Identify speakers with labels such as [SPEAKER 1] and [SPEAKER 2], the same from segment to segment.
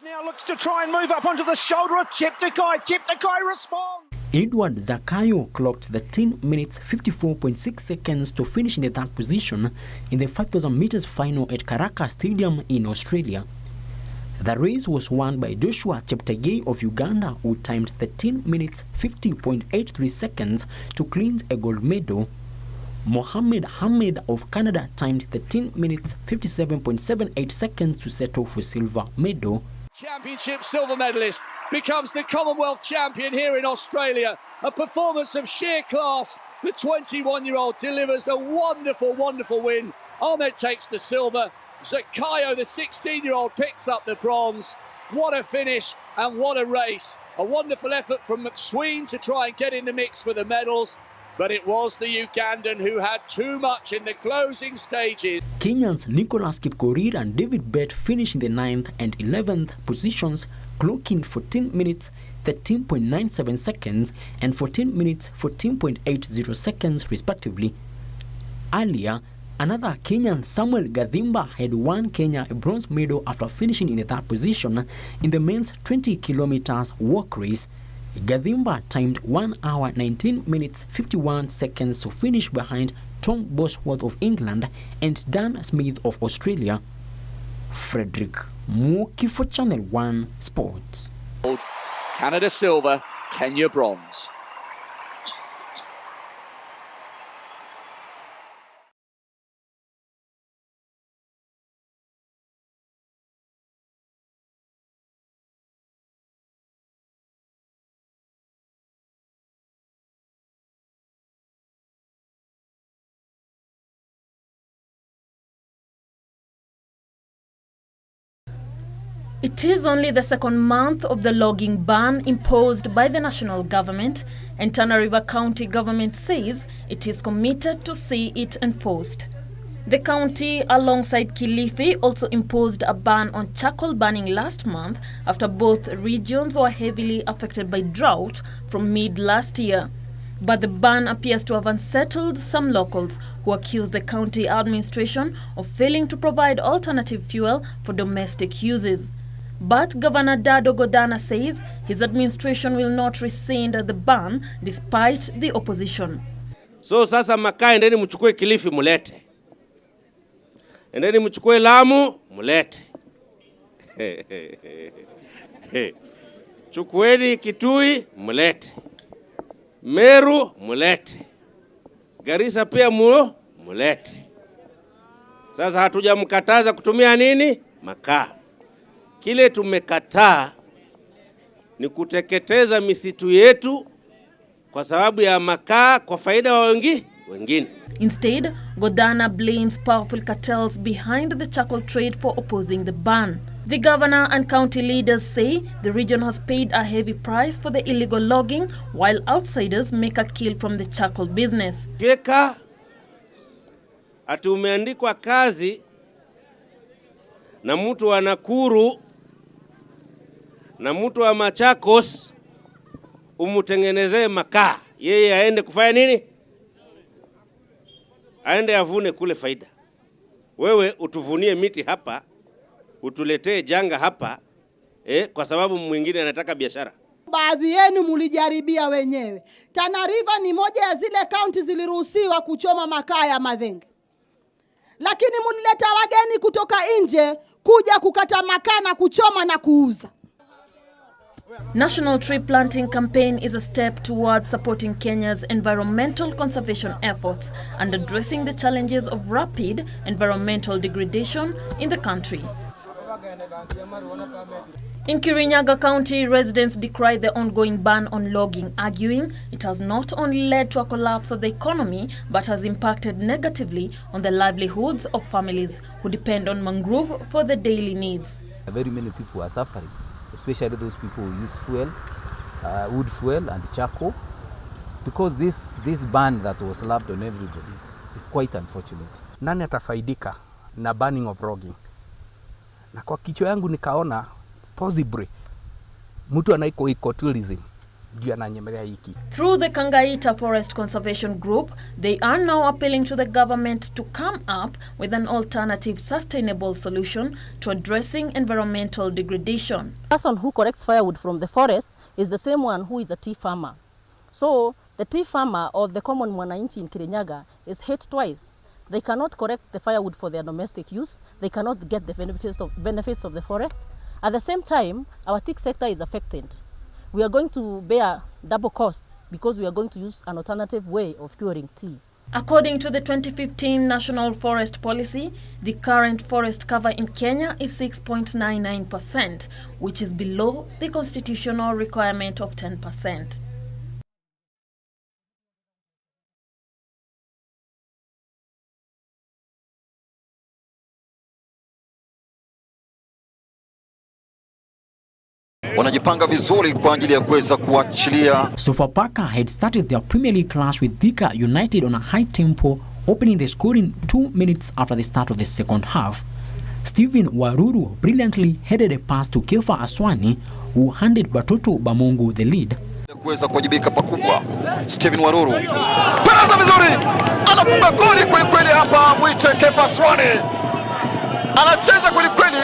[SPEAKER 1] Now looks to try and move up onto the shoulder of Cheptegei. Cheptegei responds.
[SPEAKER 2] Edward Zakayo clocked 13 minutes 54.6 seconds to finish in the third position in the 5,000 meters final at Caracas Stadium in Australia. The race was won by Joshua Cheptegei of Uganda, who timed 13 minutes 50.83 seconds to clinch a gold medal. Mohamed Hamed of Canada timed 13 minutes 57.78 seconds to settle for silver medal.
[SPEAKER 3] Championship silver medalist becomes the Commonwealth champion here in Australia. A performance of sheer class. The 21-year-old delivers a wonderful, wonderful win. Ahmed takes the silver. Zakayo, the 16-year-old, picks up the bronze. What a finish and what a race. A wonderful effort from McSween to try and get in the mix for the medals. But it was the Ugandan who had too much in the closing stages.
[SPEAKER 2] Kenyans Nicholas Kipkorir and David Bett finished in the 9th and 11th positions, clocking 14 minutes 13.97 seconds and 14 minutes 14.80 seconds respectively. Earlier, another Kenyan, Samuel Gadhimba, had won Kenya a bronze medal after finishing in the 3rd position in the men's 20 kilometers walk race. Gadhimba timed 1 hour 19 minutes 51 seconds to finish behind Tom Bosworth of England and Dan Smith of Australia. Frederick Muki for Channel 1 Sports.
[SPEAKER 3] Canada silver, Kenya bronze.
[SPEAKER 4] It is only the 2nd month of the logging ban imposed by the national government, and Tana River County government says it is committed to see it enforced. The county, alongside Kilifi, also imposed a ban on charcoal burning last month after both regions were heavily affected by drought from mid last year. But the ban appears to have unsettled some locals who accuse the county administration of failing to provide alternative fuel for domestic uses. But Governor Dado Godana says his administration will not rescind the ban despite the opposition.
[SPEAKER 5] So sasa makaa endeni mchukue Kilifi mulete. Endeni mchukue Lamu mulete. Chukueni Kitui mulete. Meru mulete. Garissa pia mulete. Sasa hatujamkataza kutumia nini? Makaa. Kile tumekataa ni kuteketeza misitu yetu kwa sababu ya makaa kwa faida wa wengine.
[SPEAKER 4] Instead, Godana blames powerful cartels behind the charcoal trade for opposing the ban. The governor and county leaders say the region has paid a heavy price for the illegal logging, while outsiders make a kill from the charcoal business.
[SPEAKER 5] Keka ati umeandikwa kazi na mtu wa Nakuru na mtu wa Machakos umutengenezee makaa, yeye aende kufanya nini? Aende avune kule faida. Wewe utuvunie miti hapa, utuletee janga hapa, kwa sababu mwingine anataka biashara.
[SPEAKER 6] Baadhi yenu mulijaribia wenyewe. Tana River ni moja ya zile kaunti ziliruhusiwa kuchoma makaa ya madhenge. Lakini mulileta wageni kutoka nje kuja kukata makaa na kuchoma na kuuza.
[SPEAKER 4] National Tree Planting Campaign is a step towards supporting Kenya's environmental conservation efforts and addressing the challenges of rapid environmental degradation in the country. In Kirinyaga County, residents decry the ongoing ban on logging, arguing it has not only led to a collapse of the economy but has impacted negatively on the livelihoods of families who depend on mangrove for their daily needs.
[SPEAKER 7] Very many people are suffering, especially those people who use fuel, wood fuel and charcoal, because this ban that was slapped on everybody is quite unfortunate.
[SPEAKER 8] Nani atafaidika na banning of logging? Na kwa kichwa yangu nikaona possibly mtu anaiko ecotourism ndio ananyemelea hiki.
[SPEAKER 4] Through the Kangaita Forest Conservation Group, they are now appealing to the government to come up with an alternative sustainable solution to addressing environmental degradation.
[SPEAKER 9] The person who collects firewood from the forest is the same one who is a tea farmer. So the tea farmer or the common mwananchi in Kirinyaga is hit twice. They cannot collect the firewood for their domestic use. They cannot get the benefits of the forest. At the same time, our thick sector is affected. We are going to bear double costs because we are going to use an alternative way of curing tea.
[SPEAKER 4] According to the 2015 National Forest Policy, the current forest cover in Kenya is 6.99%, which is below the constitutional requirement of 10%.
[SPEAKER 10] Wanajipanga vizuri kwa ajili ya kuweza kuachilia.
[SPEAKER 2] Sofapaka had started their Premier League clash with Thika United on a high tempo, opening the scoring 2 minutes after the start of the second half. Stephen Waruru brilliantly headed a pass to Kefa Aswani, who handed Batoto Bamungu the lead.
[SPEAKER 10] Kuweza kuwajibika pakubwa. Stephen Waruru panaza vizuri, anafunga goli kweli kweli hapa. Mwite Kefa Aswani anacheza kweli kweli,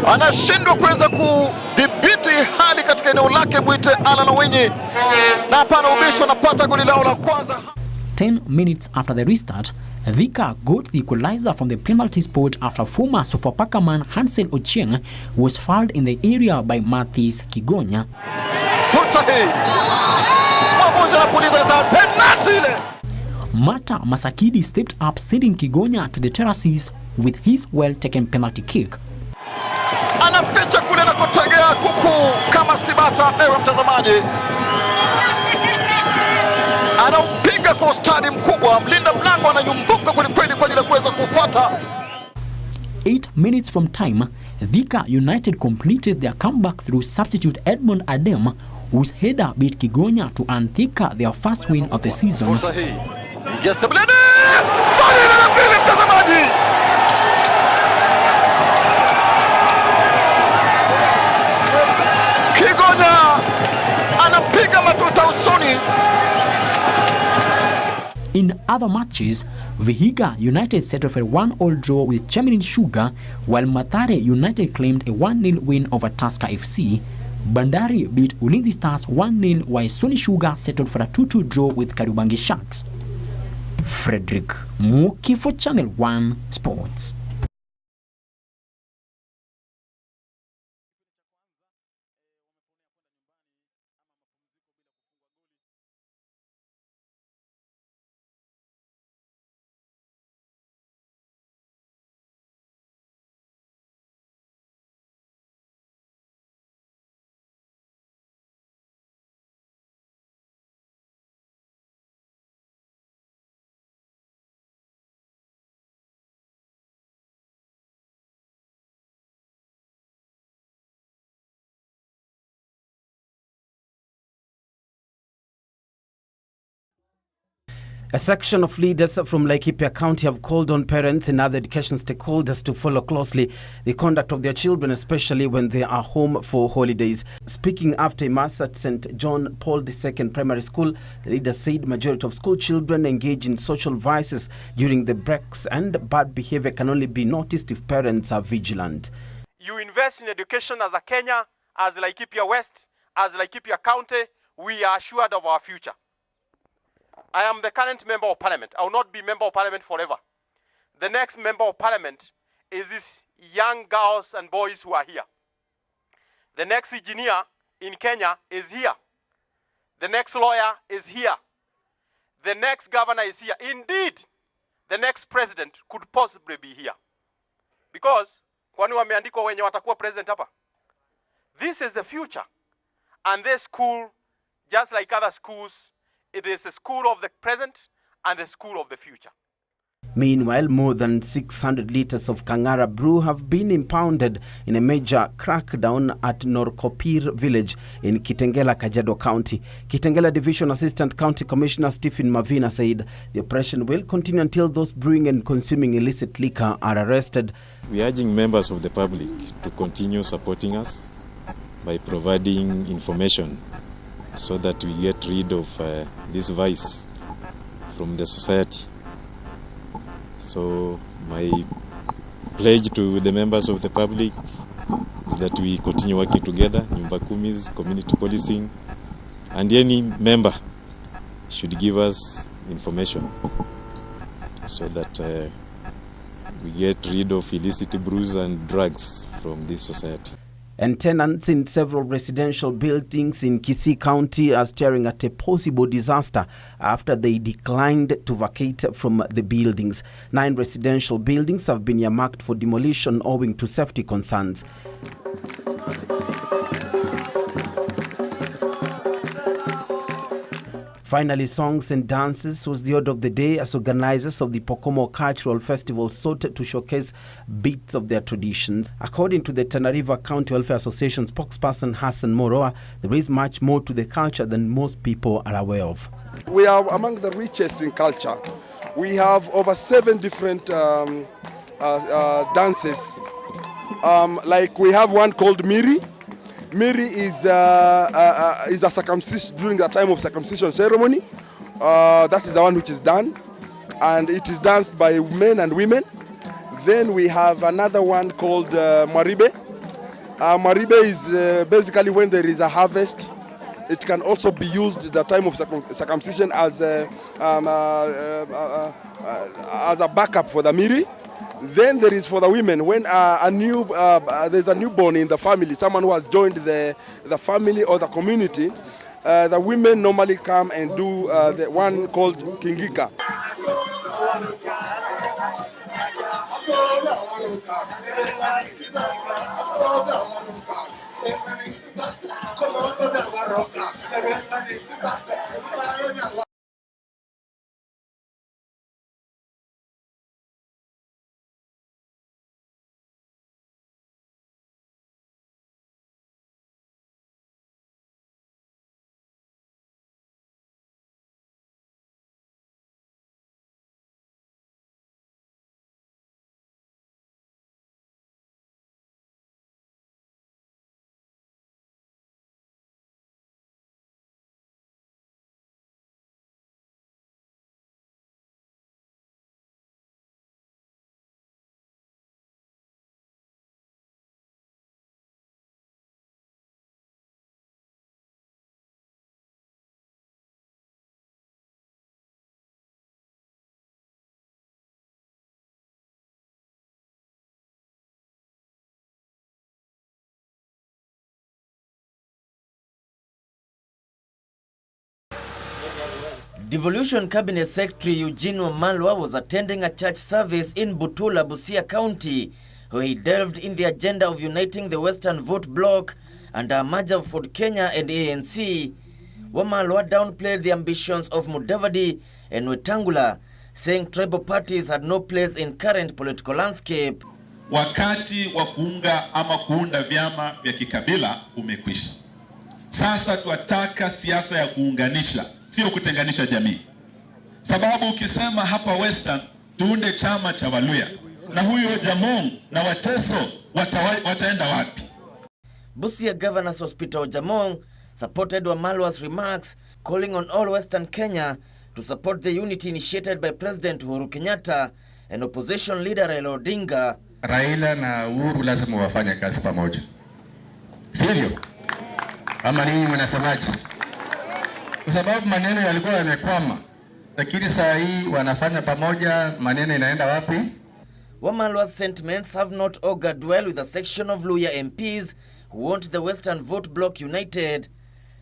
[SPEAKER 10] anashindwa kuweza kudhibiti hali katika eneo lake. Mwite Alanowinyi na hapana ubisho, anapata goli lao la kwanza.
[SPEAKER 2] 10 minutes after the restart, Thika got the equalizer from the penalty spot after former Sofapaka man Hansen Ochieng was fouled in the area by Mathis Kigonya.
[SPEAKER 10] Fursa hii mwamuzi anapuliza na penalty ile.
[SPEAKER 2] Mata Masakidi stepped up, sending Kigonya to the terraces with his well-taken penalty kick.
[SPEAKER 10] Anaficha kule na kutegea kuku kama sibata. Ewe mtazamaji, anaupiga kwa ustadi mkubwa. Mlinda mlango ananyumbuka kweli kweli kwa ajili ya kuweza kufuata.
[SPEAKER 2] 8 minutes from time, Thika United completed their comeback through substitute Edmund Adem, whose header beat Kigonya to earn Thika their first win of the season.
[SPEAKER 10] Fursa hii ingia Sebleni, bali la pili mtazamaji. Kigonya anapiga matuta usoni.
[SPEAKER 2] In other matches, Vihiga United settled for a 1-1 draw with Chemelil Sugar, while Mathare United claimed a 1-0 win over Tusker FC. Bandari beat Ulinzi Stars 1-0, while Sony Sugar settled for a 2-2 draw with Kariobangi Sharks. Frederick Muki for Channel 1 Sports.
[SPEAKER 11] A section of leaders from Laikipia County have called on parents and other education stakeholders to follow closely the conduct of their children, especially when they are home for holidays. Speaking after a mass at St. John Paul II Primary School, the leaders said majority of school children engage in social vices during the breaks, and bad behavior can only be noticed if parents are vigilant.
[SPEAKER 12] You invest in education as a Kenya, as Laikipia West, as Laikipia County, we are assured of our future. I am the current member of parliament. I will not be member of parliament forever. The next member of parliament is these young girls and boys who are here. The next engineer in Kenya is here. The next lawyer is here. The next governor is here. Indeed, the next president could possibly be here. Because, kwani wameandikwa wenye watakuwa president hapa? This is the future. And this school, just like other schools, it is a school of the present and a school of the future.
[SPEAKER 11] Meanwhile, more than 600 liters of Kangara brew have been impounded in a major crackdown at Norkopir village in Kitengela, Kajiado County. Kitengela Division Assistant County Commissioner Stephen Mavina said the operation will continue until those brewing and consuming illicit liquor are arrested.
[SPEAKER 13] We are urging members of the public to continue supporting us by providing information so that we get rid of this vice from the society. So my pledge to the members of the public is that we continue working together, Nyumba Kumis, community policing, and any member should give us information so that we get rid of illicit brews and drugs from this society.
[SPEAKER 11] And tenants in several residential buildings in Kisii County are staring at a possible disaster after they declined to vacate from the buildings. 9 residential buildings have been earmarked for demolition owing to safety concerns. Finally, songs and dances was the order of the day as organizers of the Pokomo Cultural Festival sought to showcase bits of their traditions. According to the Tana River County Welfare Association spokesperson Hassan Moroa, there is much more to the culture than most people are aware of.
[SPEAKER 14] We are among the richest in culture. We have over 7 different dances. Like we have one called Miri. Miri is a circumcision during the time of circumcision ceremony. That is the one which is done, and it is danced by men and women. Then we have another one called Maribe. Maribe is basically when there is a harvest. It can also be used at the time of circumcision as a backup for the Miri. Then there is for the women when there's a newborn in the family, someone who has joined the family or the community. The women normally come and do the one called Kingika.
[SPEAKER 15] Devolution Cabinet Secretary Eugene Wamalwa was attending a church service in Butula, Busia County, where he delved in the agenda of uniting the Western Vote Bloc under a merger of Ford Kenya and ANC. Wamalwa downplayed the ambitions of Mudavadi and Wetangula, saying tribal parties had no place in current political landscape.
[SPEAKER 16] Wakati wa kuunga ama kuunda vyama vya kikabila umekwisha. Sasa tuataka siasa ya kuunganisha, sio kutenganisha jamii. Sababu ukisema hapa Western tuunde chama cha Waluya, na huyo Jamong na Wateso wataenda wapi?
[SPEAKER 15] Busia Governor's Hospital Jamong supported Wamalwa's remarks, calling on all Western Kenya to support the unity initiated by President Uhuru Kenyatta and opposition leader Raila Odinga.
[SPEAKER 17] Raila na Uhuru lazima wafanye kazi pamoja, sivyo? Ama nini mnasemaje? Kwa sababu maneno yalikuwa yamekwama, lakini saa hii wanafanya pamoja, maneno inaenda wapi?
[SPEAKER 15] Wamalwa's sentiments have not augured well with a section of Luya MPs who want the Western Vote Bloc united.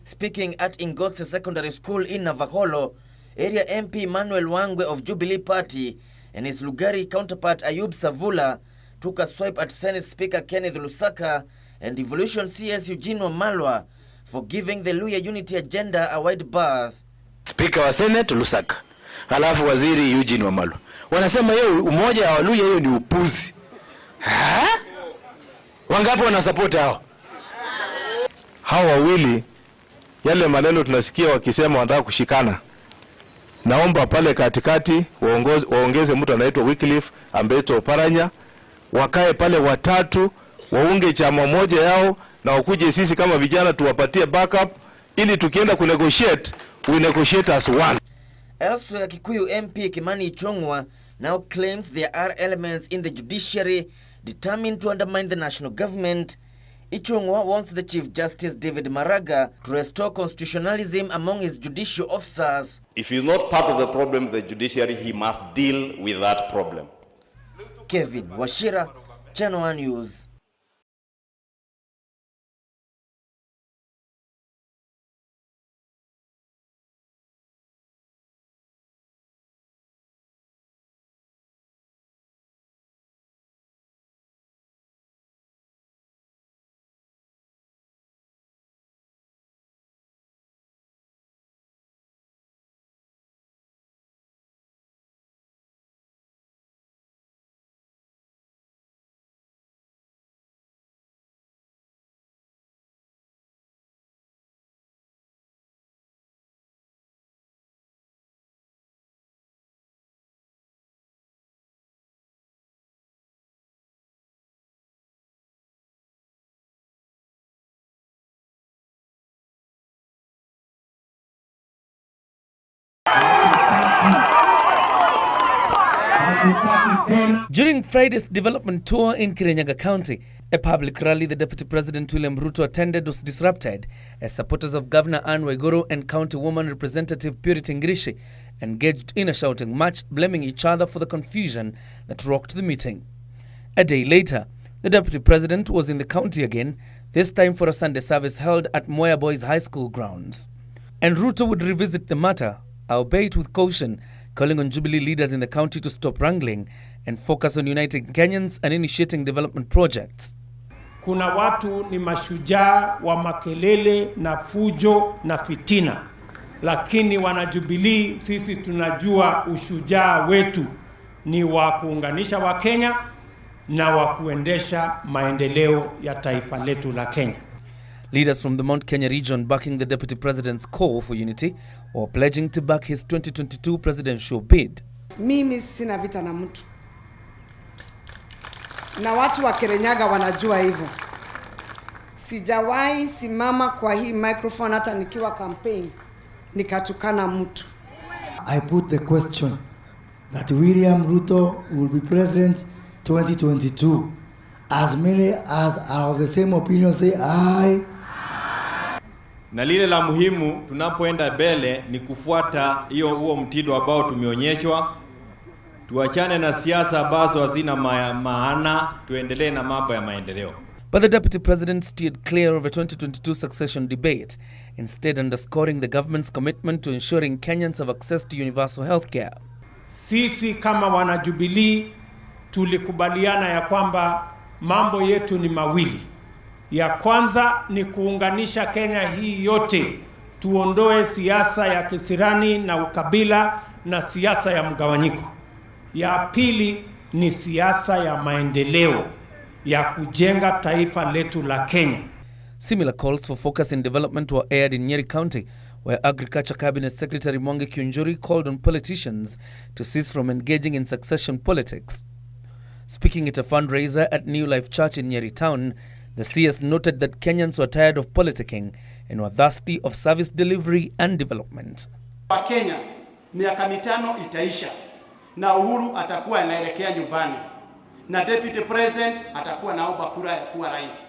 [SPEAKER 15] Speaking at Ingotse Secondary School in Navaholo, area MP Manuel Wangwe of Jubilee Party and his Lugari counterpart Ayub Savula took a swipe at Senate Speaker Kenneth Lusaka and Devolution CS Eugene Wamalwa for giving the Luya unity agenda a wide berth.
[SPEAKER 18] Speaker wa Senate Lusaka, halafu waziri Eugene Wamalwa. Wanasema hiyo umoja wa Luya hiyo ni upuzi. Wangapi wanasupport hao? Hao wawili yale maneno tunasikia wakisema wanataka kushikana. Naomba pale katikati waongeze mtu anaitwa Wycliffe Ambeto Oparanya, wakae pale watatu, waunge chama moja yao na wakuje sisi kama vijana tuwapatie backup ili tukienda kunegotiate, we negotiate as one.
[SPEAKER 15] Elsewhere, Kikuyu MP Kimani Ichung'wah now claims there are elements in the judiciary determined to undermine the national government. Ichung'wah wants the Chief Justice David Maraga to restore constitutionalism among his judicial officers.
[SPEAKER 19] If he's not part of the problem, the judiciary, he must deal with that problem.
[SPEAKER 15] Kevin Washira, Channel 1 News.
[SPEAKER 11] During Friday's development tour in Kirinyaga County, a public rally the Deputy President William Ruto attended was disrupted as supporters of Governor Anne Waiguru and County Woman Representative Purity Ngirishi engaged in a shouting match, blaming each other for the confusion that rocked the meeting. A day later, the Deputy President was in the county again, this time for a Sunday service held at Moya Boys High School grounds. And Ruto would revisit the matter, albeit with caution, calling on Jubilee leaders in the county to stop wrangling and focus on uniting Kenyans and initiating development projects.
[SPEAKER 20] Kuna watu ni mashujaa wa makelele na fujo na fitina, lakini wana Jubilee sisi tunajua ushujaa wetu ni wa kuunganisha wa Kenya na wa kuendesha maendeleo ya taifa letu la Kenya.
[SPEAKER 11] Leaders from the Mount Kenya region backing the Deputy President's call for unity or pledging to back his 2022 presidential bid.
[SPEAKER 21] Mimi sina vita na mtu. Na watu wa Kirinyaga wanajua hivyo. Sijawahi simama kwa hii microphone hata nikiwa campaign nikatukana mtu.
[SPEAKER 22] I put the question that William Ruto will be president 2022. As many as are of the same opinion say aye.
[SPEAKER 23] Na lile la muhimu tunapoenda mbele ni kufuata huo mtindo ambao tumeonyeshwa. Tuachane na siasa ambazo hazina maana, tuendelee na mambo ya maendeleo.
[SPEAKER 11] But the Deputy President steered clear of a 2022 succession debate, instead underscoring the government's commitment to ensuring Kenyans have access to universal health care.
[SPEAKER 20] Sisi kama wana Jubilee tulikubaliana ya kwamba mambo yetu ni mawili. Ya kwanza ni kuunganisha Kenya hii yote, tuondoe siasa ya kisirani na ukabila na siasa ya mgawanyiko. Ya pili ni siasa ya maendeleo ya kujenga taifa letu la Kenya.
[SPEAKER 11] Similar calls for focus in development were aired in Nyeri County, where Agriculture Cabinet Secretary Mwangi Kiunjuri called on politicians to cease from engaging in succession politics. Speaking at a fundraiser at New Life Church in Nyeri Town, the CS noted that Kenyans were tired of politicking and were thirsty of service delivery and development.
[SPEAKER 24] Wa Kenya, miaka mitano itaisha na Uhuru atakuwa anaelekea nyumbani na Deputy President atakuwa naomba kura ya kuwa rais,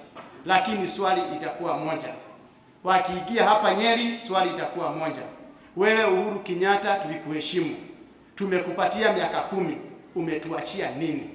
[SPEAKER 24] lakini swali itakuwa moja. Wakiingia hapa Nyeri, swali itakuwa moja. Wewe Uhuru Kenyatta, tulikuheshimu, tumekupatia miaka 10, umetuachia nini?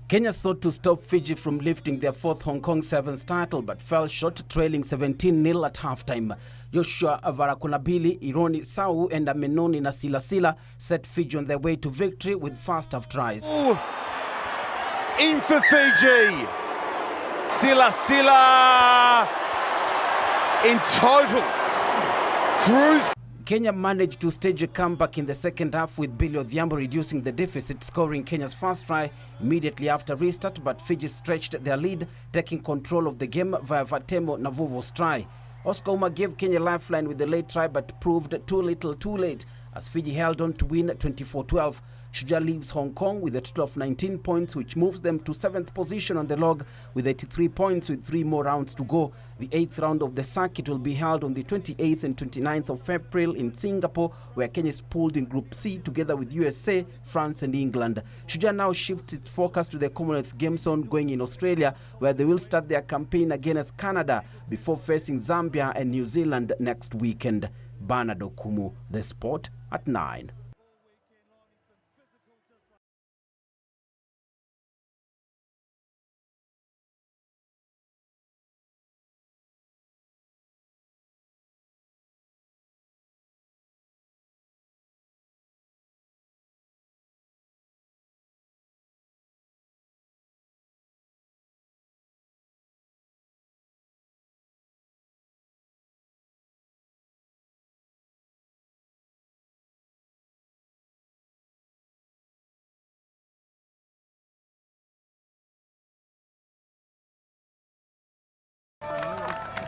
[SPEAKER 11] Kenya sought to stop Fiji from lifting their fourth Hong Kong Sevens title but fell short, trailing 17-0 at halftime. Joshua Varakunabili, Ironi Sau and Amenoni Nasilasila set Fiji on their way to victory with first half tries.
[SPEAKER 1] In for Fiji. Sila in total. Cruise.
[SPEAKER 11] Kenya managed to stage a comeback in the second half with Billy Odhiambo reducing the deficit, scoring Kenya's first try immediately after restart, but Fiji stretched their lead, taking control of the game via Vatemo Navuvo's try. Oscar Uma gave Kenya lifeline with the late try, but proved too little too late as Fiji held on to win 24-12. Shujaa leaves Hong Kong with a total of 19 points, which moves them to 7th position on the log with 83 points with 3 more rounds to go. The 8th round of the circuit will be held on the 28th and 29th of April in Singapore, where Kenya is pooled in Group C together with USA, France and England. Shujaa now shifts its focus to the Commonwealth Games zone going in Australia, where they will start their campaign against Canada before facing Zambia and New Zealand next weekend. Bernard Okumu, The Sport at 9.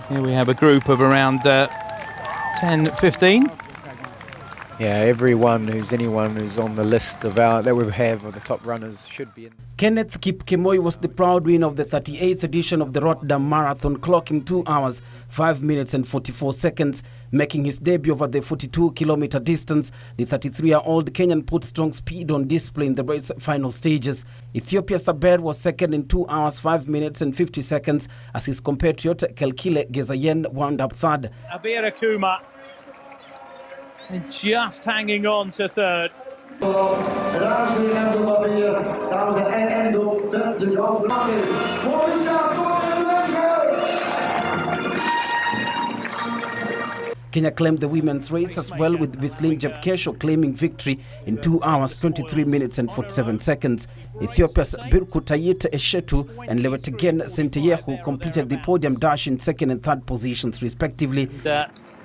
[SPEAKER 3] Here we have a group of around 10, 15.
[SPEAKER 5] Yeah, anyone who's on the list of that we have of the top runners should be in.
[SPEAKER 11] Kenneth Kipkemoi was the proud winner of the 38th edition of the Rotterdam Marathon, clocking 2 hours, 5 minutes and 44 seconds. Making his debut over the 42-kilometer distance, the 33-year-old Kenyan put strong speed on display in the race final stages. Ethiopia's Saber was second in 2 hours, 5 minutes and 50 seconds as his compatriot Kelkile Gezayen wound up third.
[SPEAKER 3] Abir Akuma just hanging on to third.
[SPEAKER 11] Kenya claimed the women's race as well, with Vislin Jepkesho claiming victory in 2 hours, 23 minutes and 47 seconds. Ethiopia's Birkutayit Eshetu and Lewetegen Senteyehu completed the podium dash in second and third positions respectively.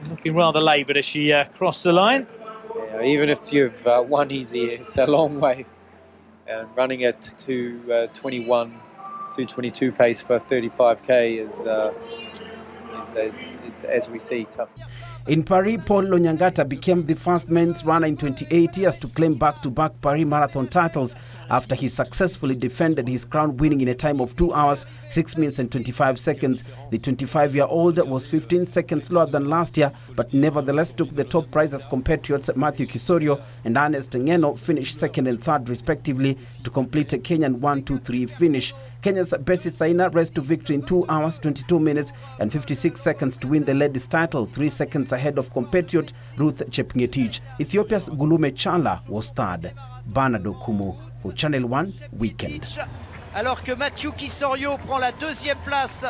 [SPEAKER 3] Looking rather laboured as she crossed the line.
[SPEAKER 5] Yeah, even if you've won easy, it's a long way. And running at 2:22 pace for 35k is as we see, tough.
[SPEAKER 11] In Paris, Paul Lonyangata became the first men's runner in 28 years to claim back-to-back Paris Marathon titles after he successfully defended his crown, winning in a time of 2 hours, 6 minutes and 25 seconds. The 25-year-old was 15 seconds lower than last year, but nevertheless took the top prize as compatriots Matthew Kisorio and Ernest Ngeno finished second and third respectively to complete a Kenyan 1-2-3 finish. Kenya's Bessie Saina raced to victory in 2 hours, 22 minutes and 56 seconds to win the ladies' title, 3 seconds ahead of compatriot Ruth Chepngetich. Ethiopia's Gulume Chala was third. Bernard Okumu for Channel 1 Weekend.
[SPEAKER 6] Alors que Matthew Kisorio prend la deuxième place.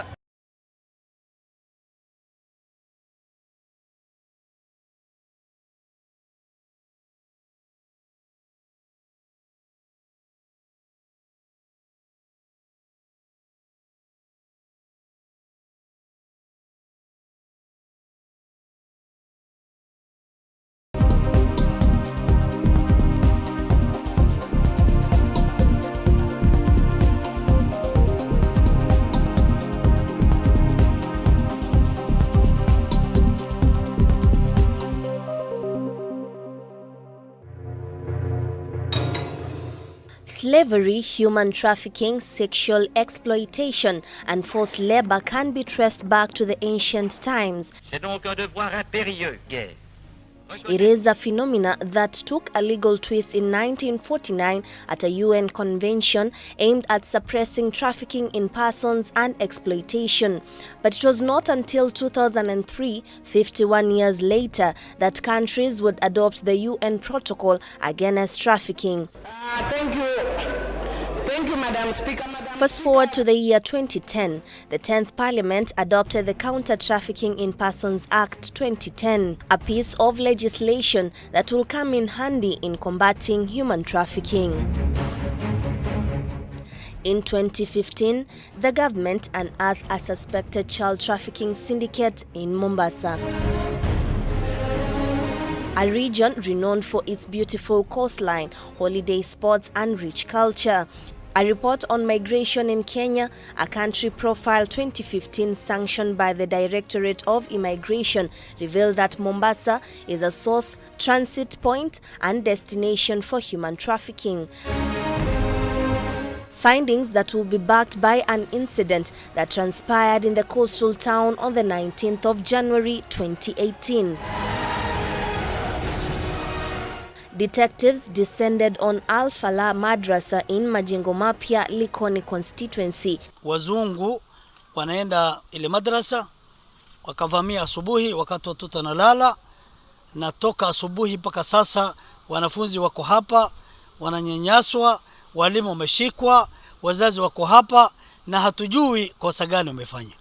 [SPEAKER 25] Slavery, human trafficking, sexual exploitation, and forced labor can be traced back to the ancient times.
[SPEAKER 6] C'est donc un devoir impérieux, guerre.
[SPEAKER 25] It is a phenomena that took a legal twist in 1949 at a UN convention aimed at suppressing trafficking in persons and exploitation. But it was not until 2003, 51 years later, that countries would adopt the UN protocol against trafficking.
[SPEAKER 26] Thank you, Madam Speaker.
[SPEAKER 25] Fast forward to the year 2010, the 10th Parliament adopted the Counter-Trafficking in Persons Act 2010, a piece of legislation that will come in handy in combating human trafficking. In 2015, the government unearthed a suspected child trafficking syndicate in Mombasa, a region renowned for its beautiful coastline, holiday spots and rich culture. A report on migration in Kenya, a country profile 2015 sanctioned by the Directorate of Immigration, revealed that Mombasa is a source, transit point and destination for human trafficking. Findings that will be backed by an incident that transpired in the coastal town on the 19th of January 2018. Detectives descended on Al-Falah Madrasa in Majengo Mapya, Likoni constituency.
[SPEAKER 4] Wazungu wanaenda ile madrasa, wakavamia asubuhi wakati watoto wanalala, na toka asubuhi mpaka sasa wanafunzi wako hapa, wananyanyaswa, walimu wameshikwa, wazazi wako hapa na hatujui kosa gani wamefanya.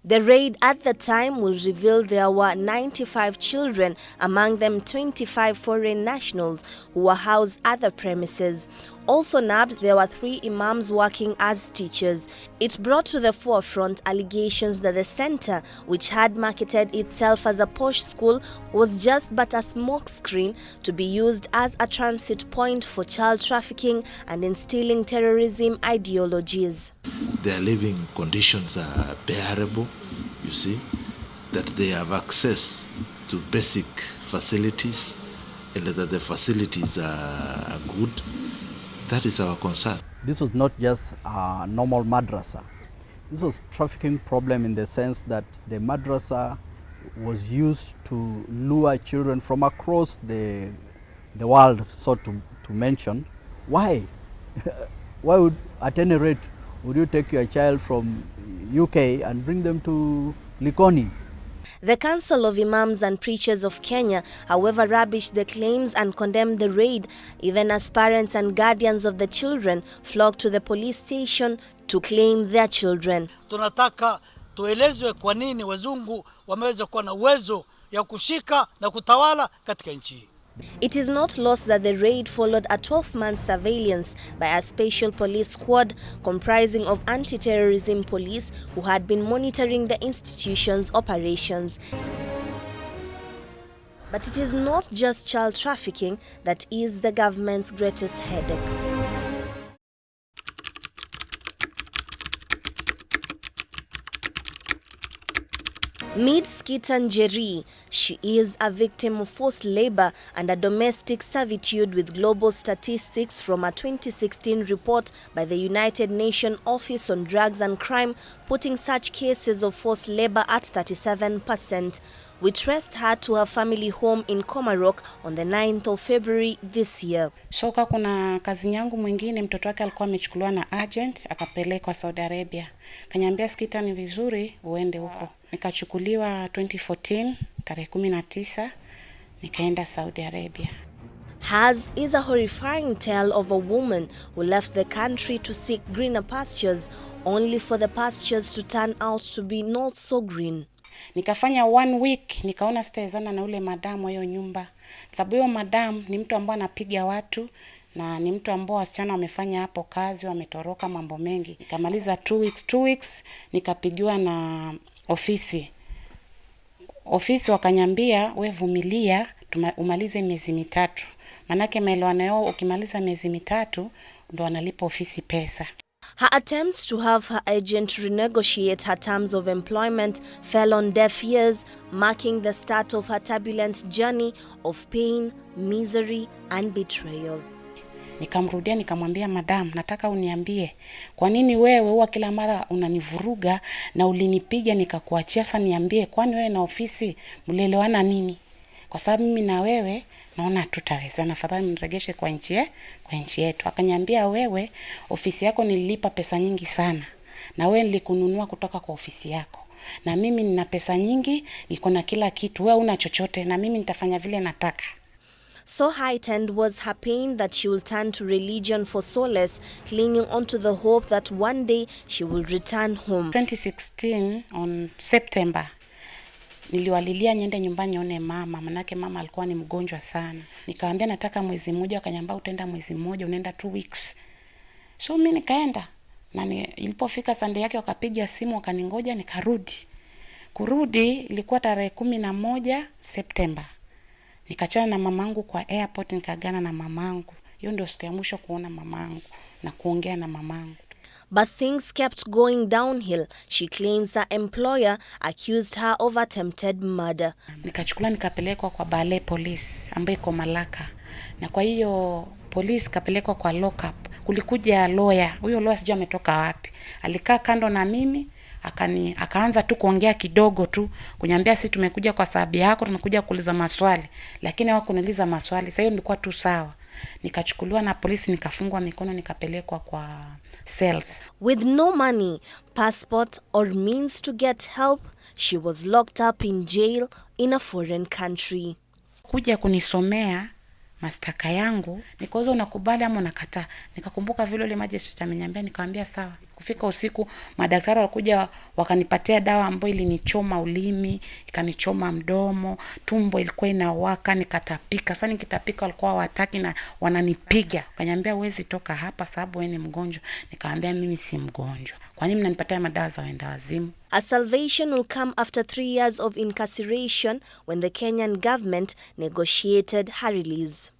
[SPEAKER 25] The raid at the time will reveal there were 95 children, among them 25 foreign nationals who were housed at the premises. Also nabbed, there were 3 imams working as teachers. It brought to the forefront allegations that the center, which had marketed itself as a posh school, was just but a smokescreen to be used as a transit point for child trafficking and instilling terrorism ideologies.
[SPEAKER 7] Their living conditions are bearable, you see, that they have access to basic facilities and that the facilities are good. That is our concern.
[SPEAKER 8] This was not just a normal madrasa. This was a trafficking problem in the sense that the madrasa was used to lure children from across the world, so to mention. Why? Why would, at any rate, would you take your child from UK and bring them to Likoni?
[SPEAKER 25] The Council of Imams and Preachers of Kenya, however, rubbished the claims and condemned the raid, even as parents and guardians of the children flocked to the police station to claim their children.
[SPEAKER 4] Tunataka tuelezwe kwa nini wazungu wameweza kuwa na uwezo ya kushika na kutawala katika nchi.
[SPEAKER 25] It is not lost that the raid followed a 12-month surveillance by a special police squad comprising of anti-terrorism police who had been monitoring the institution's operations. But it is not just child trafficking that is the government's greatest headache. Meet Skitan Njeri. She is a victim of forced labor and a domestic servitude with global statistics from a 2016 report by the United Nations Office on Drugs and Crime, putting such cases of forced labor at 37%. We traced her to her family home in Komarok on the 9th of February this year.
[SPEAKER 9] Soka kuna kazi yangu mwingine, mtoto wake alikuwa amechukuliwa na agent akapelekwa Saudi Arabia. Kaniambia Skita, ni vizuri uende huko. Nikachukuliwa 2014 tarehe 19 nikaenda Saudi Arabia.
[SPEAKER 25] Hers is a horrifying tale of a woman who left the country to seek greener pastures, only for the pastures to turn out to be not so green.
[SPEAKER 9] Nikafanya 1 week, nikaona sitawezana na ule madamu hiyo nyumba. Sababu hiyo madamu ni mtu ambaye anapiga watu na ni mtu ambao wasichana wamefanya hapo kazi, wametoroka mambo mengi. Nikamaliza 2 weeks nikapigiwa na ofisi. Ofisi wakanyambia, we vumilia umalize miezi 3. Manake maelewano yao ukimaliza miezi 3 ndo wanalipa ofisi pesa.
[SPEAKER 25] Her attempts to have her agent renegotiate her terms of employment fell on deaf ears, marking the start of her turbulent journey of pain, misery and betrayal.
[SPEAKER 9] Nikamrudia nikamwambia, madam, nataka uniambie kwa nini wewe huwa kila mara unanivuruga na ulinipiga nikakuachia? Sasa niambie, kwani wewe na ofisi mlielewana nini? Kwa sababu mimi na wewe naona tutaweza, na afadhali niregeshe kwa nchi yetu. Akaniambia, wewe ofisi yako nililipa pesa nyingi sana, na wewe nilikununua kutoka kwa ofisi yako, na mimi nina pesa nyingi, niko na kila kitu, wewe una chochote, na mimi nitafanya vile nataka.
[SPEAKER 25] So heightened was her pain that she will turn to religion for solace, clinging onto the hope that one day she will return home.
[SPEAKER 9] 2016 on September niliwalilia niende nyumbani nione mama, manake mama alikuwa ni mgonjwa sana. Nikaambia nataka mwezi mmoja, akaniambia utaenda mwezi mmoja, unaenda 2 weeks. So mimi nikaenda. Na ilipofika Sunday yake wakapiga simu wakaningoja, nikarudi. Kurudi ilikuwa tarehe 11 September. Nikachana na mamangu kwa airport, nikagana na mamangu. Hiyo ndio siku ya mwisho kuona mamangu na kuongea na mamangu.
[SPEAKER 25] But things kept going downhill. She claims her employer accused her of attempted murder.
[SPEAKER 9] Nikachukua nikapelekwa kwa Bale Police ambayo iko Malaka. Na kwa hiyo police kapelekwa kwa lockup. Kulikuja lawyer. Huyo lawyer sijui ametoka wapi. Alikaa kando na mimi, akaanza tu kuongea kidogo tu, kuniambia si tumekuja kwa sababu yako, tunakuja kuuliza maswali. Lakini hawakuniuliza maswali. Sasa hiyo nilikuwa tu sawa. Nikachukuliwa na polisi, nikafungwa mikono, nikapelekwa kwa cells.
[SPEAKER 25] With no money, passport or means to get help, she was locked up in jail in a foreign country.
[SPEAKER 9] Kuja kunisomea mastaka yangu, nikauza unakubali ama unakataa. Nikakumbuka vile ile magistrate ameniambia, nikamwambia sawa. Kufika usiku, madaktari walikuja wakanipatia dawa ambayo ilinichoma ulimi, ikanichoma mdomo, tumbo ilikuwa inawaka, nikatapika. Sasa nikitapika walikuwa hawataki na wananipiga. Wakaniambia huwezi toka hapa sababu wewe ni mgonjwa. Nikamwambia mimi si mgonjwa. Kwa nini mnanipatia madawa za wenda wazimu?
[SPEAKER 25] A salvation will come after 3 years of incarceration when the Kenyan government negotiated her release.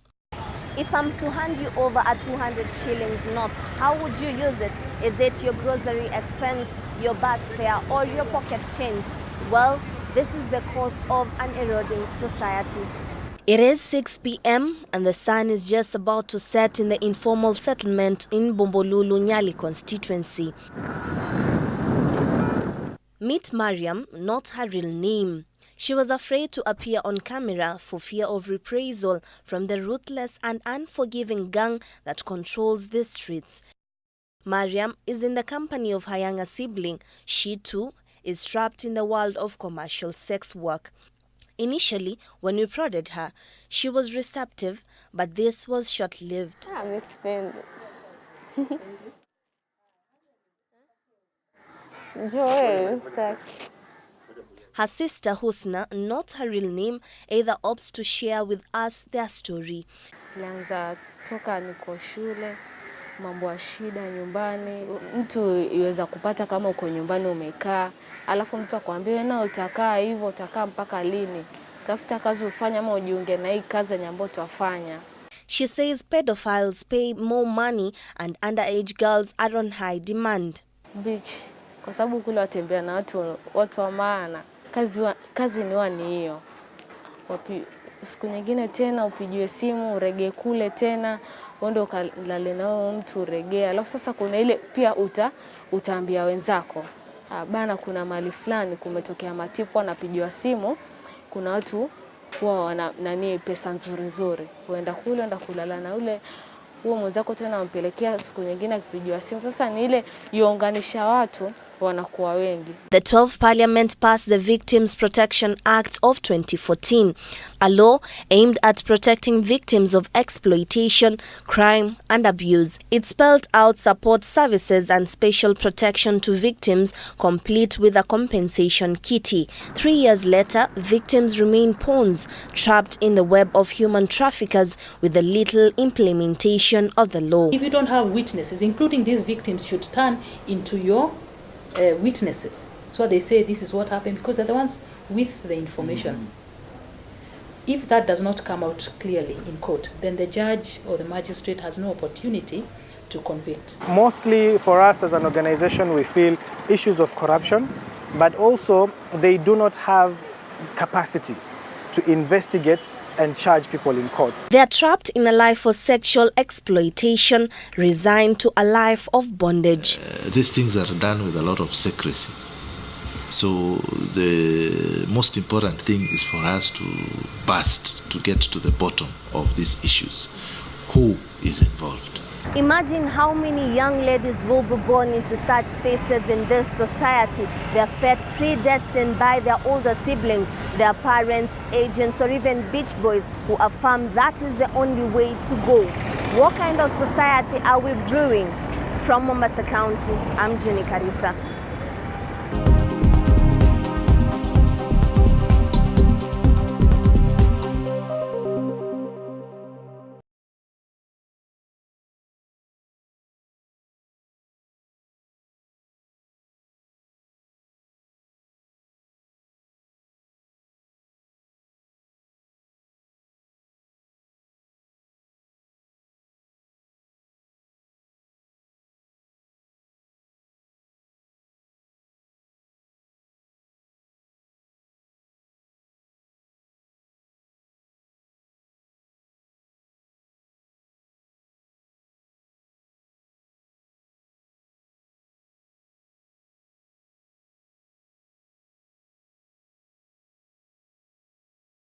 [SPEAKER 25] If I'm to hand you over a 200 shillings note, how would you use it? Is it your grocery expense, your bus fare, or your pocket change? Well, this is the cost of an eroding society. It is 6 p.m. and the sun is just about to set in the informal settlement in Bombolulu Nyali constituency. Meet Mariam, not her real name. She was afraid to appear on camera for fear of reprisal from the ruthless and unforgiving gang that controls the streets. Mariam is in the company of her younger sibling. She too is trapped in the world of commercial sex work. Initially, when we prodded her, she was receptive, but this was short-lived. Her sister Husna, not her real name, either opts to share with us their story.
[SPEAKER 2] Nilianza toka niko shule, mambo ya shida nyumbani. Mtu iweza kupata kama uko nyumbani umekaa, alafu mtu akwambia na utakaa hivyo, utakaa mpaka lini? Tafuta kazi ufanye ama ujiunge na hii kazi ambayo tuafanya.
[SPEAKER 25] She says pedophiles pay more money and underage girls are on high demand.
[SPEAKER 2] Bitch, kwa sababu kule watembea na watu wa maana. Kazi ni hiyo. Siku nyingine tena upigiwe simu urege kule tena, uende ukalale na mtu urege. Alafu sasa kuna ile pia utaambia wenzako. Bana kuna mali fulani kumetokea matipu, wanapigiwa simu, kuna watu wao nani pesa nzuri. Uenda kule, uenda kulala na ule huo mwenzako tena umpelekea siku nyingine akipigiwa simu. Sasa ni ile iunganisha watu wanakuwa wengi.
[SPEAKER 25] The 12th Parliament passed the Victims Protection Act of 2014, a law aimed at protecting victims of exploitation, crime and abuse. It spelled out support services and special protection to victims, complete with a compensation kitty. 3 years later, victims remain pawns, trapped in the web of human traffickers with a little implementation of the law.
[SPEAKER 10] If you don't have witnesses, including these victims should turn into your witnesses. So they say this is what happened because they're the ones with the information. If that does not come out clearly in court, then the judge or the magistrate has no opportunity to convict.
[SPEAKER 12] Mostly for us as an organization, we feel issues of corruption, but also they do not have capacity to investigate and charge people in court.
[SPEAKER 25] They are trapped in a life of sexual exploitation, resigned to a life of bondage.
[SPEAKER 7] These things are done with a lot of secrecy. So the most important thing is for us to burst, to get to the bottom of these issues. Who is involved?
[SPEAKER 25] Imagine how many young ladies will be born into such spaces in this society. They are fed predestined by their older siblings, their parents, agents, or even beach boys who affirm that is the only way to go. What kind of society are we brewing? From Mombasa County, I'm Juni Karisa.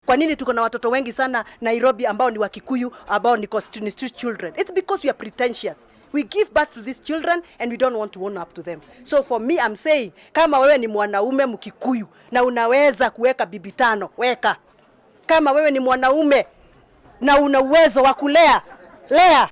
[SPEAKER 21] Kwa nini tuko na watoto wengi sana Nairobi ambao ni Wakikuyu, ambao ni street children? It's because we are pretentious. We give birth to these children and we don't want to own up to them. So for me, I'm saying, kama wewe ni mwanaume Mkikuyu na unaweza kuweka bibi 5, weka. Kama wewe ni mwanaume na una uwezo wa kulea, lea.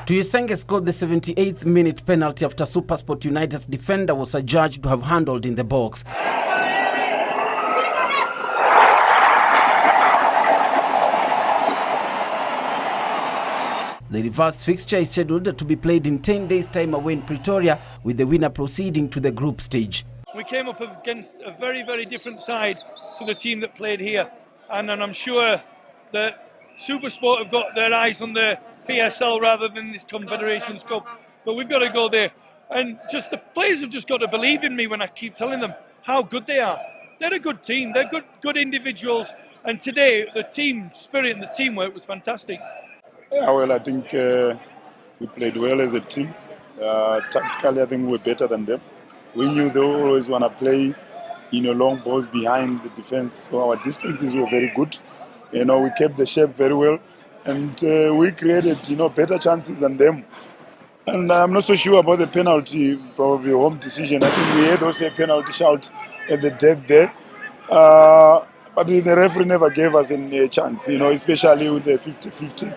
[SPEAKER 11] Tuyisenge scored the 78th minute penalty after SuperSport United's defender was adjudged to have handled in the box. The reverse fixture is scheduled to be played in 10 days' time away in Pretoria, with the winner proceeding to the group stage.
[SPEAKER 13] We came up against a very, very different side to the team that played here, and I'm sure that SuperSport have got their eyes on the PSL rather than this Confederations Cup, but we've got to go there. And just the players have just got to believe in me when I keep telling them how good they are. They're a good team, they're good individuals, and today the team spirit and the teamwork was fantastic.
[SPEAKER 14] Yeah, well, I think we played well as a team. Tactically, I think we were better than them. We knew they always want to play, long balls behind the defense, so our distances were very good. We kept the shape very well. And we created, better chances than them. And I'm not so sure about the penalty, probably a home decision. I think we had also a penalty shout at the death there. But the referee never gave us a chance, especially with the 50-50.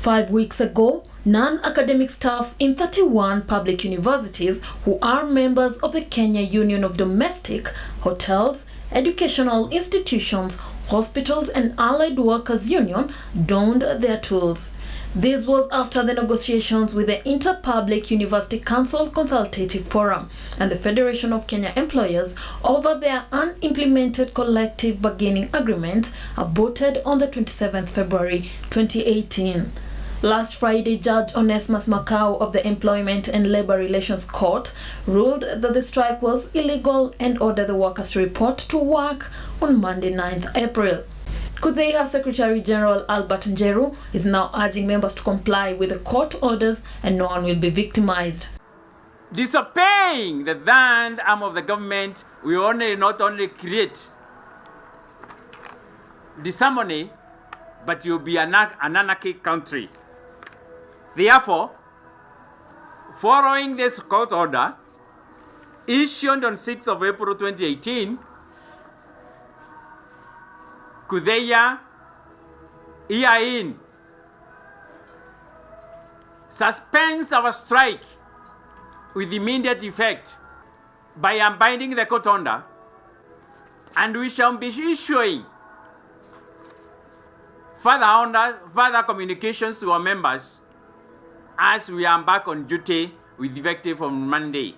[SPEAKER 10] Five weeks ago, non-academic staff in 31 public universities who are members of the Kenya Union of Domestic, Hotels, Educational Institutions, Hospitals and Allied Workers Union donned their tools. This was after the negotiations with the Interpublic University Council Consultative Forum and the Federation of Kenya Employers over their unimplemented collective bargaining agreement aborted on the 27th February 2018. Last Friday, Judge Onesmus Makau of the Employment and Labor Relations Court ruled that the strike was illegal and ordered the workers to report to work on Monday, 9th April. Kudheiha Secretary General Albert Njeru is now urging members to comply with the court orders and no one will be victimized.
[SPEAKER 16] Disobeying the third arm of the government will not only create disharmony, but you'll be an anarchic country. Therefore, following this court order, issued on 6th of April 2018, Kudeya Iain suspends our strike with immediate effect by unbinding the court order, and we shall be issuing further communications to our members as we embark on duty with effective on Monday.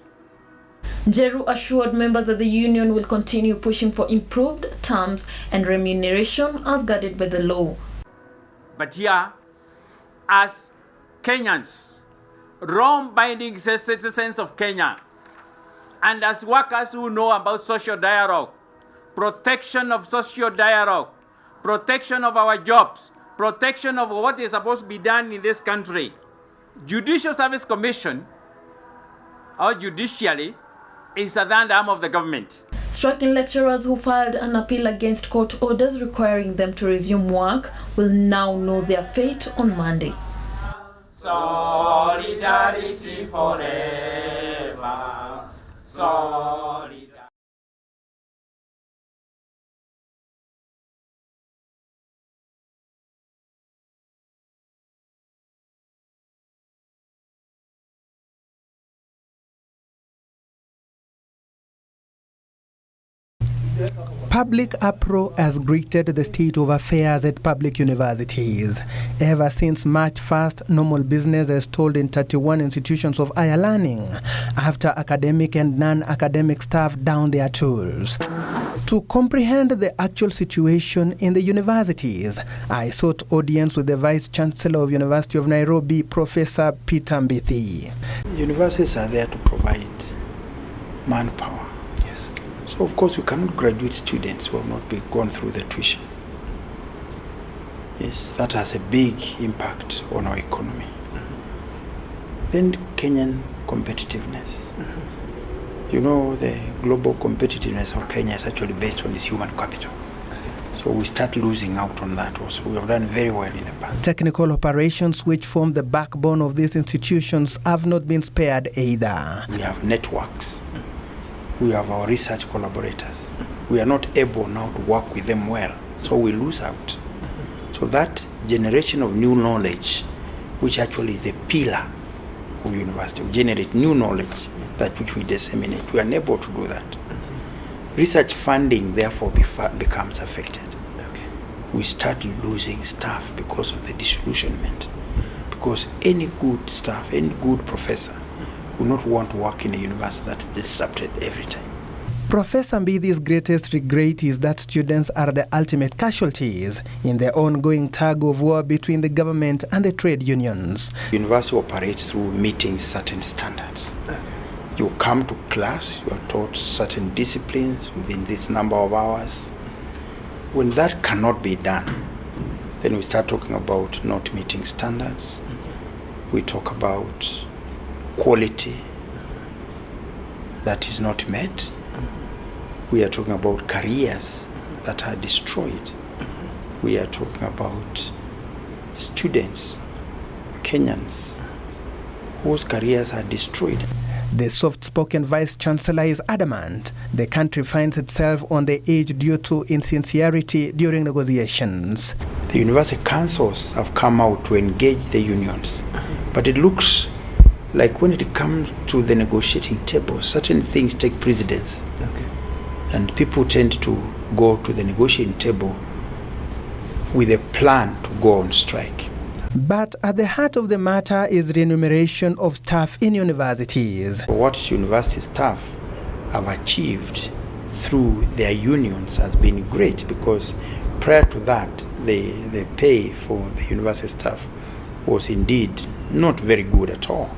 [SPEAKER 15] Jeru assured members that the union will continue pushing for improved terms and remuneration as guided by the law.
[SPEAKER 16] But here, as Kenyans, law-abiding citizens of Kenya, and as workers who know about social dialogue, protection of social dialogue, protection of our jobs, protection of what is supposed to be done in this country, Judicial Service Commission, or judicially, is the third arm of the government.
[SPEAKER 15] Striking lecturers who filed an appeal against court orders requiring them to resume work will now know their fate on Monday.
[SPEAKER 16] Solidarity forever. Solidarity.
[SPEAKER 12] Public uproar has greeted the state of affairs at public universities. Ever since March 1st, normal business has stalled in 31 institutions of higher learning after academic and non-academic staff down their tools. To comprehend the actual situation in the universities, I sought audience with the Vice Chancellor of University of Nairobi, Professor Peter Mbithi.
[SPEAKER 17] Universities are there to provide manpower. So of course we cannot graduate students who have not gone through the tuition. Yes, that has a big impact on our economy. Then Kenyan competitiveness. You know, the global competitiveness of Kenya is actually based on its human capital. So we start losing out on that also. We have done very well in the past.
[SPEAKER 12] Technical operations, which form the backbone of these institutions, have not been spared either.
[SPEAKER 17] We have networks. We have our research collaborators. We are not able now to work with them well, so we lose out. So that generation of new knowledge, which actually is the pillar of university, generate new knowledge, that which we disseminate, we are unable to do that. Research funding therefore becomes affected. We start losing staff because of the disillusionment. Because any good staff, any good professor will not want to work in a university that is disrupted every time.
[SPEAKER 12] Professor Mbithi's greatest regret is that students are the ultimate casualties in the ongoing tug of war between the government and the trade unions.
[SPEAKER 17] University operates through meeting certain standards. You come to class, you are taught certain disciplines within this number of hours. When that cannot be done, then we start talking about not meeting standards. We talk about quality that is not met. We are talking about careers that are destroyed. We are talking about students, Kenyans, whose careers are destroyed.
[SPEAKER 12] The soft-spoken Vice-Chancellor is adamant the country finds itself on the edge due to insincerity during negotiations.
[SPEAKER 17] The university councils have come out to engage the unions, but it looks like when it comes to the negotiating table, certain things take precedence. And people tend to go to the negotiating table with a plan to go on strike.
[SPEAKER 12] But at the heart of the matter is remuneration of staff in universities.
[SPEAKER 17] What university staff have achieved through their unions has been great, because prior to that, the pay for the university staff was indeed not very good at all.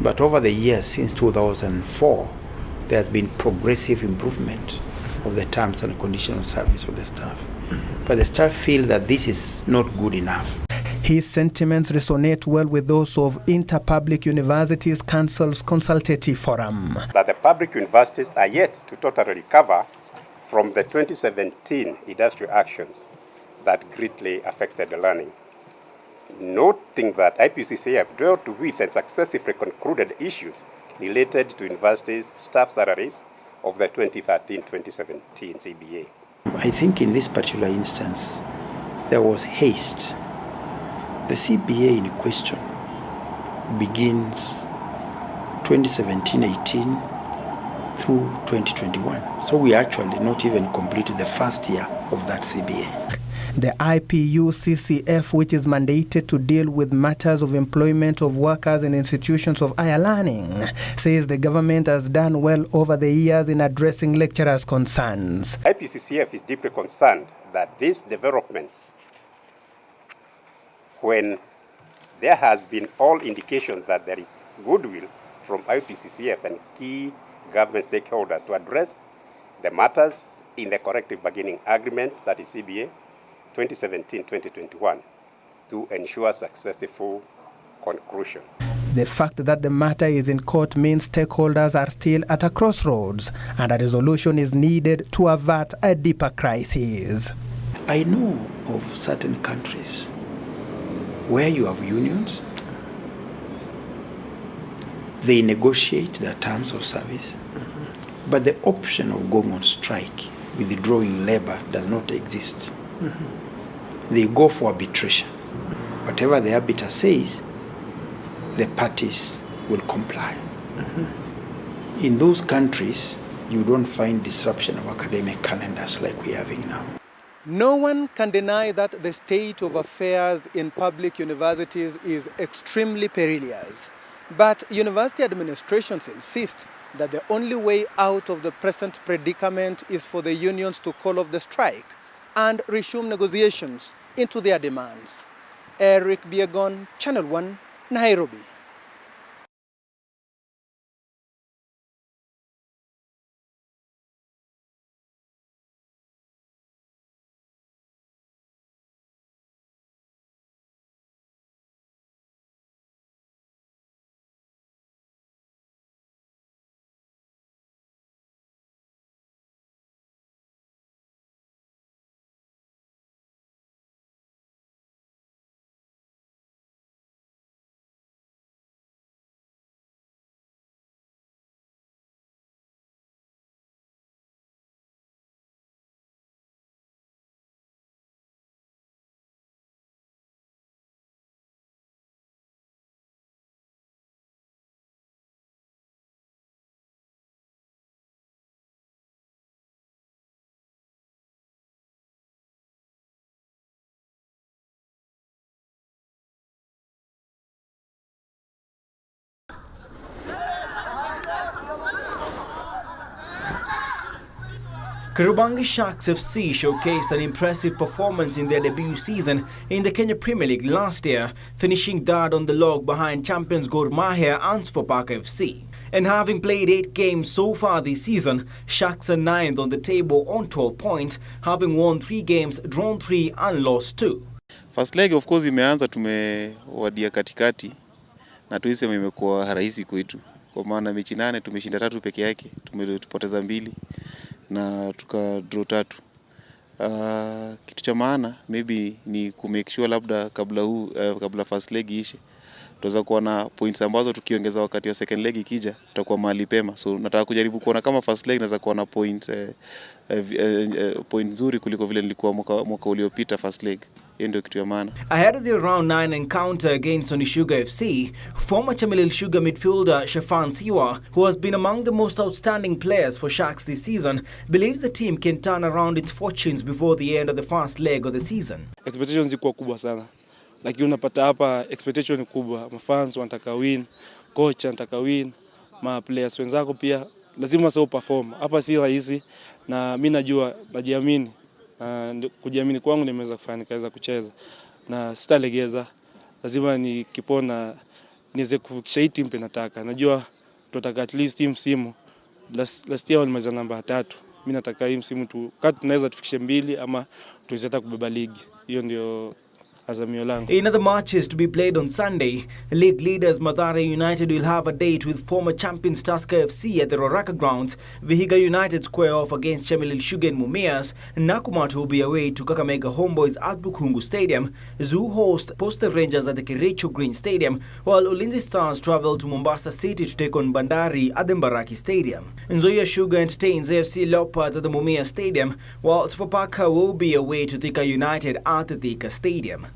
[SPEAKER 17] But over the years, since 2004, there has been progressive improvement of the terms and conditions of service of the staff. But the staff feel that this is not good enough.
[SPEAKER 12] His sentiments resonate well with those of Interpublic Universities Council's Consultative Forum.
[SPEAKER 18] That the public universities are yet to totally recover from the 2017 industrial actions that greatly affected the learning. Noting that IPCC have dealt with and successfully concluded issues related to universities' staff salaries of the 2013-2017 CBA.
[SPEAKER 17] I think in this particular instance, there was haste. The CBA in question begins 2017-18 through 2021. So we actually not even completed the first year of that CBA.
[SPEAKER 12] The IPU-CCF, which is mandated to deal with matters of employment of workers in institutions of higher learning, says the government has done well over the years in addressing lecturers' concerns.
[SPEAKER 18] IPCCF is deeply concerned that these developments, when there has been all indications that there is goodwill from IPCCF and key government stakeholders to address the matters in the collective bargaining agreement, that is CBA, 2017-2021, to ensure successful conclusion.
[SPEAKER 12] The fact that the matter is in court means stakeholders are still at a crossroads and a resolution is needed to avert a deeper crisis.
[SPEAKER 17] I know of certain countries where you have unions, they negotiate their terms of service, but the option of going on strike, withdrawing labor, does not exist. They go for arbitration. Whatever the arbiter says, the parties will comply. In those countries, you don't find disruption of academic calendars like we're having now.
[SPEAKER 12] No one can deny that the state of affairs in public universities is extremely perilous. But university administrations insist that the only way out of the present predicament is for the unions to call off the strike and resume negotiations into their demands. Eric Biegon, Channel 1, Nairobi.
[SPEAKER 11] Kariobangi Sharks FC showcased an impressive performance in their debut season in the Kenya Premier League last year, finishing third on the log behind champions Gor Mahia and Sofapaka FC. And having played 8 games so far this season, Sharks are 9th on the table on 12 points, having won 3 games, drawn 3 and lost 2.
[SPEAKER 19] First leg of course imeanza, tumewadia katikati na tuisema imekuwa rahisi kwetu. Kwa maana mechi 8 tumeshinda 3 peke yake, tumepoteza 2 na tuka draw 3. Kitu cha maana maybe ni ku make sure labda kabla first leg ishe tutaweza kuwa na points ambazo tukiongeza wakati wa second leg ikija tutakuwa mahali pema. So nataka kujaribu kuona kama first leg naweza kuwa na point nzuri kuliko vile nilikuwa mwaka uliopita first leg. Ndio kitu ya maana.
[SPEAKER 11] Ahead of the round 9 encounter against Sony Sugar FC, former Chemelil Sugar midfielder Shafan Siwa, who has been among the most outstanding players for Sharks this season, believes the team can turn around its fortunes before the end of the first leg of the season.
[SPEAKER 20] Expectations ziko kubwa sana. Lakini unapata hapa expectation ni kubwa. Mafans wanataka win, coach anataka win, ma players wenzako pia lazima wao perform. Hapa si rahisi na mimi najiamini. Kujiamini kwangu nimeweza kufanya kazi kucheza na sitalegeza. Lazima nikipona niweze kufikisha hii timu nataka. Najua tutataka at least team msimu last year walimaliza namba 3. Mimi nataka hii msimu tu kati tunaweza tufikishe 2 ama tuweze hata kubeba ligi. Hiyo ndio Azamio langu.
[SPEAKER 11] In other matches to be played on Sunday, league leaders Mathare United will have a date with former champions Tusker FC at the Roraka grounds. Vihiga United square off against Chemelil Sugar and Mumias. Nakumatt will be away to Kakamega Homeboys at Bukrungu Stadium. Zoo host Poster Rangers at the Kericho Green Stadium, while Ulinzi Stars travel to Mombasa City to take on Bandari at the Mbaraki Stadium. Nzoia Sugar entertains AFC Leopards at the Mumia Stadium, while Sofapaka will be away to Thika United at the Thika Stadium.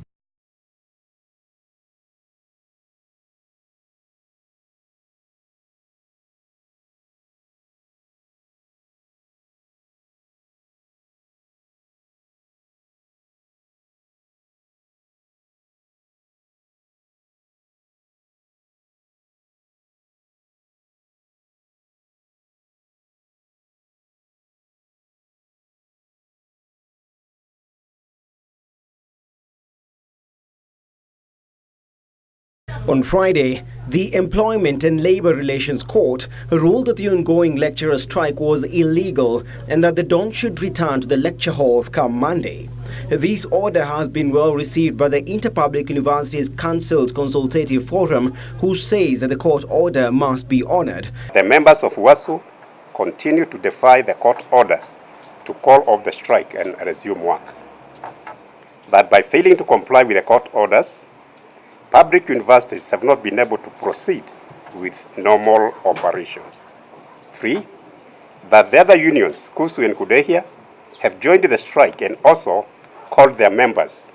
[SPEAKER 11] On Friday, the Employment and Labour Relations Court ruled that the ongoing lecturer strike was illegal and that the Don should return to the lecture halls come Monday. This order has been well received by the Interpublic Universities Council's Consultative Forum, who says that the court order must be honoured.
[SPEAKER 18] The members of WASU continue to defy the court orders to call off the strike and resume work. That by failing to comply with the court orders, public universities have not been able to proceed with normal operations. 3, that the other unions, KUSU and KUDEHIA, have joined the strike and also called their members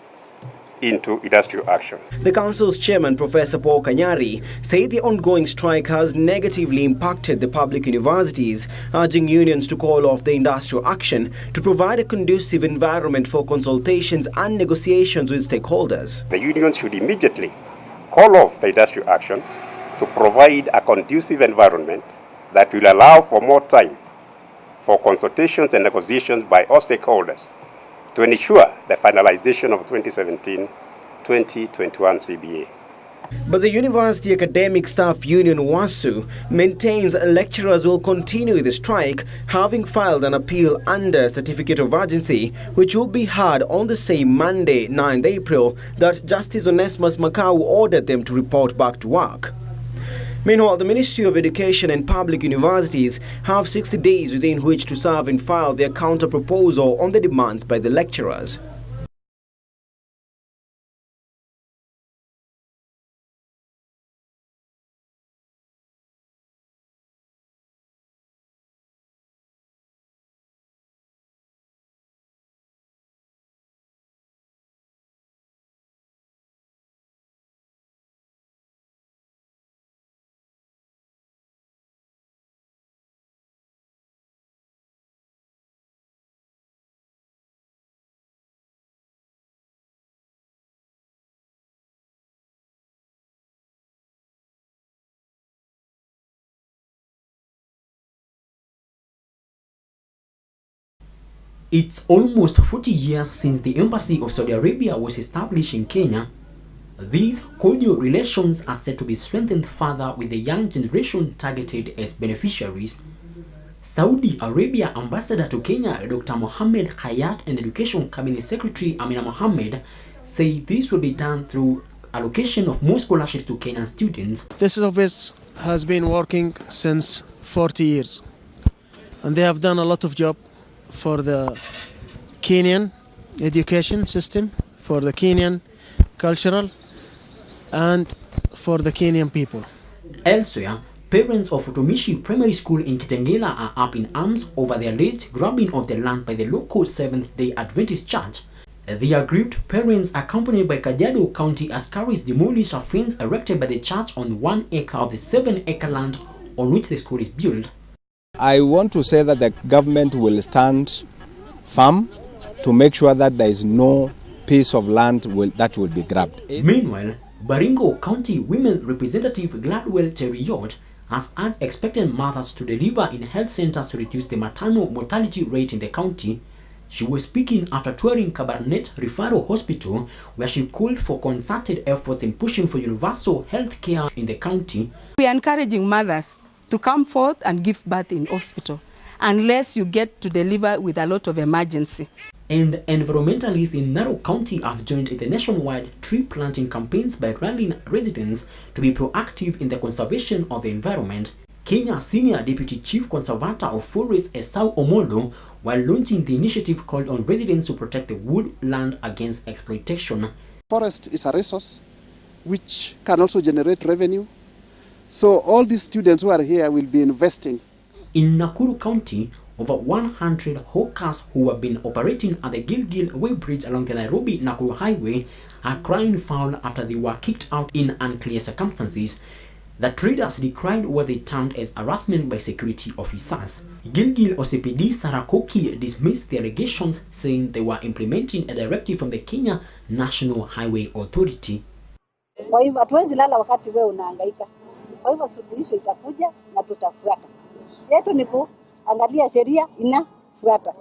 [SPEAKER 18] into industrial action.
[SPEAKER 11] The council's chairman, Professor Paul Kanyari, said the ongoing strike has negatively impacted the public universities, urging unions to call off the industrial action to provide a conducive environment for consultations and negotiations with stakeholders.
[SPEAKER 18] The unions should immediately call off the industrial action to provide a conducive environment that will allow for more time for consultations and negotiations by all stakeholders to ensure the finalization of 2017-2021 CBA.
[SPEAKER 11] But the University Academic Staff Union WASU maintains lecturers will continue the strike, having filed an appeal under Certificate of Urgency, which will be heard on the same Monday, 9th April, that Justice Onesmus Makau ordered them to report back to work. Meanwhile, the Ministry of Education and Public Universities have 60 days within which to serve and file their counter-proposal on the demands by the lecturers.
[SPEAKER 1] It's almost 40 years since the Embassy of Saudi Arabia was established in Kenya. These cordial relations are set to be strengthened further with the young generation targeted as beneficiaries. Saudi Arabia Ambassador to Kenya Dr. Mohammed Hayat and Education Cabinet Secretary Amina Mohammed say this will be done through allocation of more scholarships to Kenyan students.
[SPEAKER 3] This office has been working since 40 years and they have done a lot of job for the Kenyan education system, for the Kenyan cultural and for the Kenyan people.
[SPEAKER 1] Elsewhere, parents of Utumishi Primary School in Kitengela are up in arms over the alleged grabbing of the land by the local Seventh-day Adventist Church. The aggrieved parents, accompanied by Kajiado County askaris, demolished a fence erected by the church on 1 acre of the 7-acre land on which the school is built.
[SPEAKER 22] I want to say that the government will stand firm to make sure that there is no piece of land that will be grabbed.
[SPEAKER 1] Meanwhile, Baringo County Women Representative Gladwell Cheruiyot has urged expectant mothers to deliver in health centers to reduce the maternal mortality rate in the county. She was speaking after touring Kabarnet Referral Hospital, where she called for concerted efforts in pushing for universal health care in the county.
[SPEAKER 23] We are encouraging mothers to come forth and give birth in hospital, unless you get to deliver with a lot of emergency.
[SPEAKER 1] And environmentalists in Narok County have joined in the nationwide tree planting campaigns by rallying residents to be proactive in the conservation of the environment. Kenya Senior Deputy Chief Conservator of Forests Esau Omolo, while launching the initiative, called on residents to protect the woodland against exploitation.
[SPEAKER 4] Forest is a resource which can also generate revenue. So all these students who are here will be investing.
[SPEAKER 1] In Nakuru County, over 100 hawkers who have been operating at the Gilgil Way Bridge along the Nairobi-Nakuru Highway are crying foul after they were kicked out in unclear circumstances. The traders decried what they termed as harassment by security officers. Gilgil OCPD Sarakoki dismissed the allegations, saying they were implementing a directive from the Kenya National Highway Authority.
[SPEAKER 5] Kwa hivyo hatuwezi lala wakati wewe unahangaika. Kwa hivyo suluhisho itakuja na tutafuata. Yetu ni kuangalia sheria inafuata.